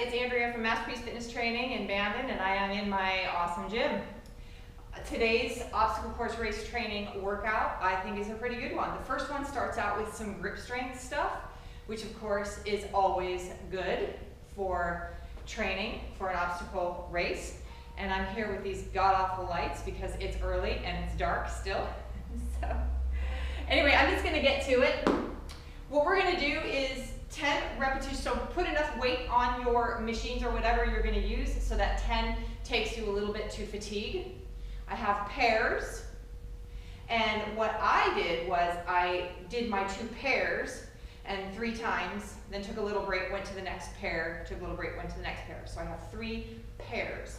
it's Andrea from Masterpiece Fitness Training in Bandon, and I am in my awesome gym. Today's obstacle course race training workout I think is a pretty good one. The first one starts out with some grip strength stuff, which of course is always good for training for an obstacle race. And I'm here with these god-awful lights because it's early and it's dark still. So anyway, I'm just gonna get to it. What we're gonna do is 10 repetitions, so put enough weight on your machines or whatever you're gonna use so that 10 takes you a little bit to fatigue. I have pairs, and what I did was I did my 2 pairs and 3 times, then took a little break, went to the next pair, took a little break, went to the next pair. So I have 3 pairs.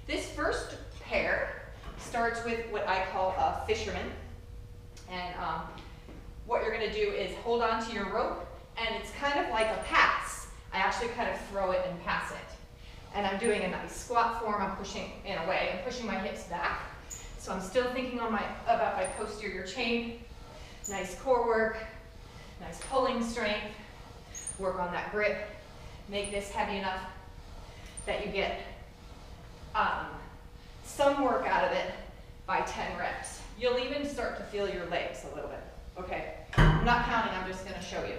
This first pair starts with what I call a fisherman. And what you're gonna do is hold on to your rope, and it's kind of like a pass. I actually kind of throw it and pass it. And I'm doing a nice squat form. I'm pushing, in a way, I'm pushing my hips back. So I'm still thinking about my posterior chain. Nice core work, nice pulling strength. Work on that grip. Make this heavy enough that you get some work out of it by 10 reps. You'll even start to feel your legs a little bit. Okay, I'm not counting, I'm just gonna show you.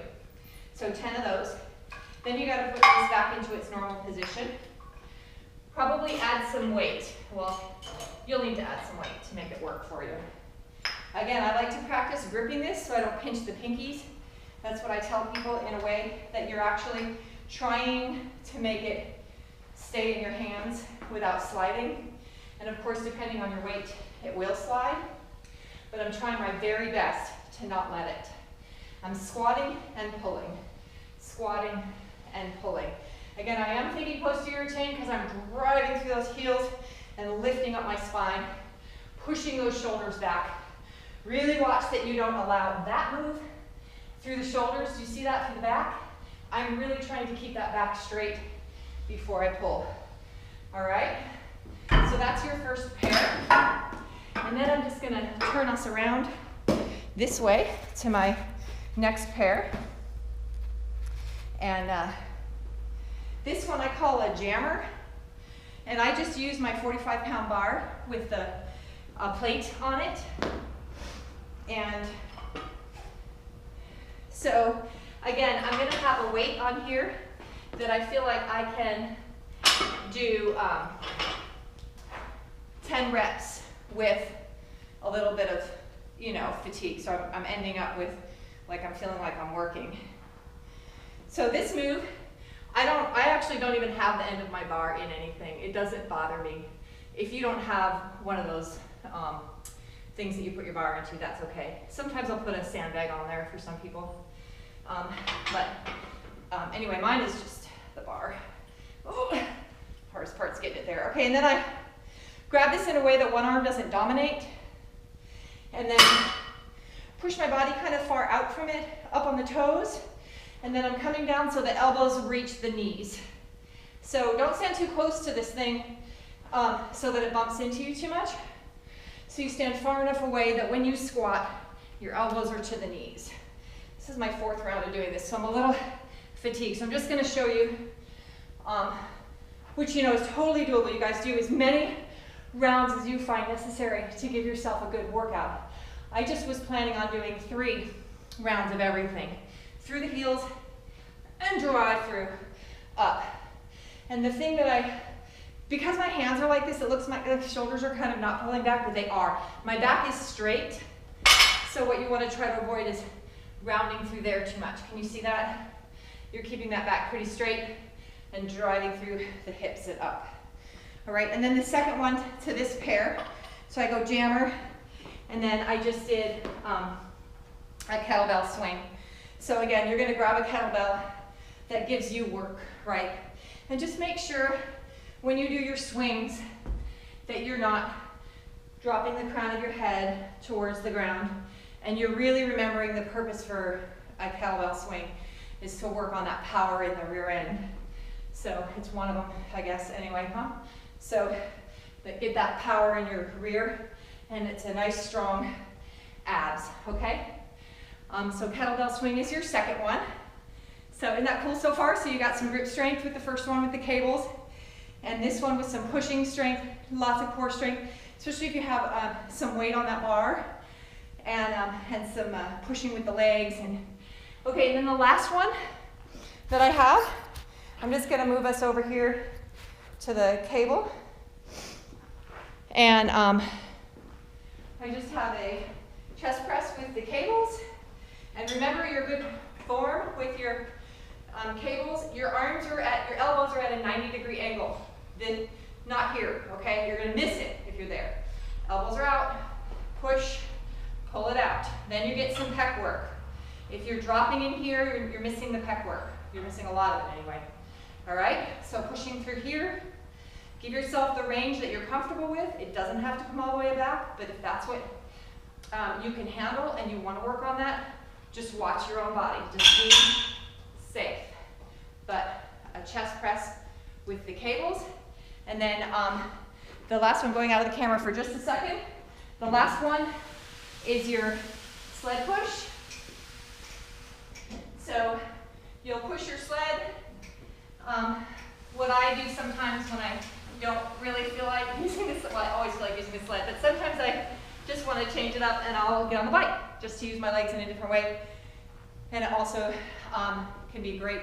So 10 of those. Then you gotta put this back into its normal position. Probably add some weight. Well, you'll need to add some weight to make it work for you. Again, I like to practice gripping this so I don't pinch the pinkies. That's what I tell people, in a way that you're actually trying to make it stay in your hands without sliding. And of course, depending on your weight, it will slide. But I'm trying my very best to not let it. I'm squatting and pulling, squatting and pulling. Again, I am thinking posterior chain because I'm driving through those heels and lifting up my spine, pushing those shoulders back. Really watch that you don't allow that move through the shoulders. Do you see that through the back? I'm really trying to keep that back straight before I pull. All right? So that's your first pair. And then I'm just gonna turn us around this way to my next pair. And this one I call a jammer. And I just use my 45-pound bar with the plate on it. And so again, I'm gonna have a weight on here that I feel like I can do 10 reps with a little bit of, fatigue. So I'm ending up with, like, I'm feeling like I'm working. So this move, I actually don't even have the end of my bar in anything. It doesn't bother me. If you don't have one of those things that you put your bar into, that's okay. Sometimes I'll put a sandbag on there for some people. Anyway, mine is just the bar. Oh, hardest part's getting it there. Okay, and then I grab this in a way that one arm doesn't dominate, and then push my body kind of far out from it, up on the toes, and then I'm coming down so the elbows reach the knees. So don't stand too close to this thing so that it bumps into you too much. So you stand far enough away that when you squat, your elbows are to the knees. This is my 4th round of doing this, so I'm a little fatigued. So I'm just gonna show you, which is totally doable. You guys do as many rounds as you find necessary to give yourself a good workout. I just was planning on doing 3 rounds of everything. Through the heels and drive through, up. And the thing that because my hands are like this, it looks like the shoulders are kind of not pulling back, but they are. My back is straight, so what you want to try to avoid is rounding through there too much. Can you see that? You're keeping that back pretty straight and driving through the hips and up. All right, and then the second one to this pair. So I go jammer, and then I just did a kettlebell swing. So again, you're gonna grab a kettlebell that gives you work, right? And just make sure when you do your swings that you're not dropping the crown of your head towards the ground, and you're really remembering the purpose for a kettlebell swing is to work on that power in the rear end. So it's one of them, I guess, anyway, huh? So get that power in your rear, and it's a nice strong abs, okay? So kettlebell swing is your second one. So isn't that cool so far? So you got some grip strength with the first one with the cables, and this one with some pushing strength, lots of core strength, especially if you have some weight on that bar, and some pushing with the legs. And okay, and then the last one that I have, I'm just gonna move us over here to the cable, and I just have a chest press with the cables. And remember your good form with your cables. Your arms are your elbows are at a 90-degree angle. Then not here, okay? You're gonna miss it if you're there. Elbows are out, push, pull it out. Then you get some pec work. If you're dropping in here, you're missing the pec work. You're missing a lot of it anyway. All right, so pushing through here. Give yourself the range that you're comfortable with. It doesn't have to come all the way back, but if that's what you can handle and you want to work on that, just watch your own body. Just be safe. But a chest press with the cables. And then the last one, going out of the camera for just a second, the last one is your sled push. So you'll push your sled. What I do sometimes when I don't really feel like using this, well, I always feel like using the sled, but sometimes I just want to change it up and I'll get on the bike just to use my legs in a different way. And it also can be great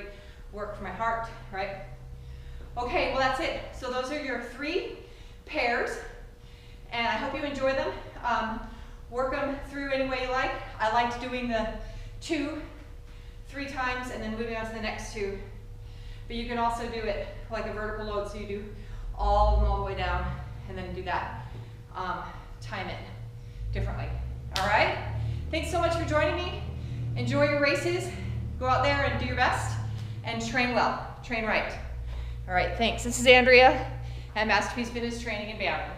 work for my heart, right? Okay, well that's it. So those are your 3 pairs, and I hope you enjoy them. Work them through any way you like. I liked doing the 2 3 times and then moving on to the next 2. But you can also do it like a vertical load, so you do all of them all the way down and then do that. Time it differently. All right? Thanks so much for joining me. Enjoy your races. Go out there and do your best and train well. Train right. All right, thanks. This is Andrea at Masterpiece Fitness Training in Bannerman.